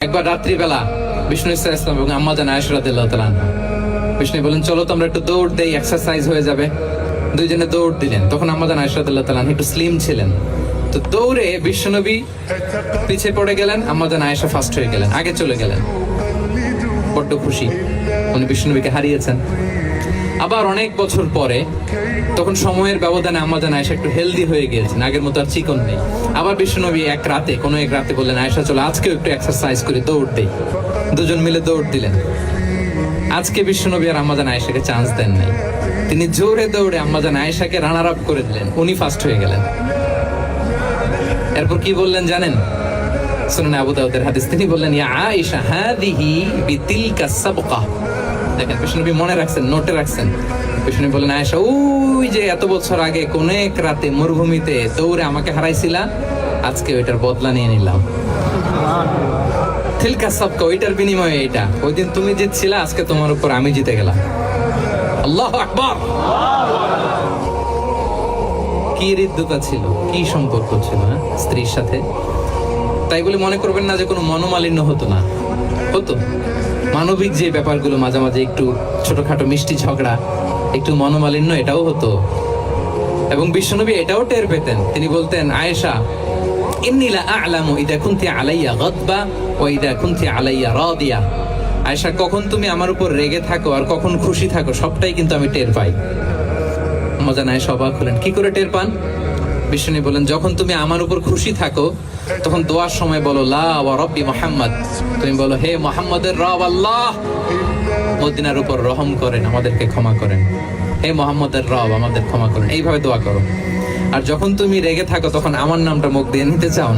একবার রাত্রিবেলা বিষ্ণু ইসলাম এবং আম্মা জান আয়েশা রাদিয়াল্লাহু তাআলা আনহা বিষ্ণু বলেন, চলো তো আমরা একটু দৌড় দেই, এক্সারসাইজ হয়ে যাবে। দুইজনে দৌড় দিলেন। তখন আম্মা জান আয়েশা রাদিয়াল্লাহু তাআলা আনহা একটু স্লিম ছিলেন, তো দৌড়ে বিশ্বনবী পিছিয়ে পড়ে গেলেন, আম্মা জান আয়েশা ফার্স্ট হয়ে গেলেন, আগে চলে গেলেন। বড্ড খুশি, উনি বিশ্বনবীকে হারিয়েছেন। আবার অনেক বছর পরে, তখন সময়ের ব্যবধানে আম্মা জান আয়েশা একটু হেলদি হয়ে গিয়েছেন, আগের মতো আর চিকন নেই। আবার বিশ্বনবী এক রাতে বললেন, আয়েশা চলো আজকেও একটু এক্সারসাইজ করি, দৌড় দেই। দুজন মিলে দৌড় দিলেন। আজকে বিশ্বনবী আর আম্মা জান আয়েশাকে চান্স দেন নাই, তিনি জোরে দৌড়ে আম্মা জান আয়েশাকে রানার আপ করে দিলেন, উনি ফার্স্ট হয়ে গেলেন। এরপর কি বললেন জানেন? সুনানে আবু দাউদের হাদিস, তিনি বললেন, ইয়া আয়েশা হাদিহি বিতিলকা সাবকা। দেখেন বিশ্বনবী মনে রাখছেন, নোটে রাখছেন। বিশ্বনবী বললেন, আয়েশা ওই যে এত বছর আগে কোন এক রাতে মরুভূমিতে দৌড়ে আমাকে হারাইছিলা, আজকে ওইটার বদলা নিয়ে নিলাম। তিলকা সাবকা, ওইটার বিনিময়ে এটা। ওই দিন তুমি জিতছিলা, আজকে তোমার উপর আমি জিতে গেলাম। আল্লাহু আকবার। কি হৃদ্যতা ছিল, কি সম্পর্ক ছিল স্ত্রীর সাথে। তাই বলে মনে করবেন না যে কোনো মনোমালিন্য হতো না, হতো। মানবিক যে ব্যাপারগুলো, মাঝে মাঝে একটু ছোটখাটো মিষ্টি ঝগড়া, একটু মনোমালিন্য, এটাও হতো। এবং বিশ্বনবী এটাও টের পেতেন। তিনি বলতেন, আয়েশা ইন্নী লা আ'লামু ইযা কুনতি আলাইয়া গাদবা ওয়া ইযা কুনতি আলাইয়া রাদিয়া। আয়েশা, কখন তুমি আমার উপর রেগে থাকো আর কখন খুশি থাকো, সবটাই কিন্তু আমি টের পাই। মজা নাই, অবাক হলেন, কি করে টের পান? বিষ্ণু বলেন, যখন তুমি আমার উপর খুশি থাকো তখন দোয়ার সময় বলো লা ওয়া রাব্বি মুহাম্মদ, তুমি বলো হে মুহাম্মদের রব আল্লাহ, মদিনার উপর রহম করেন, আমাদেরকে ক্ষমা করেন। হে মুহাম্মদের রব, আমাদের ক্ষমা করেন, এইভাবে দোয়া করো। আর যখন তুমি রেগে থাকো তখন আমার নামটা মুখ দিয়ে নিতে চাও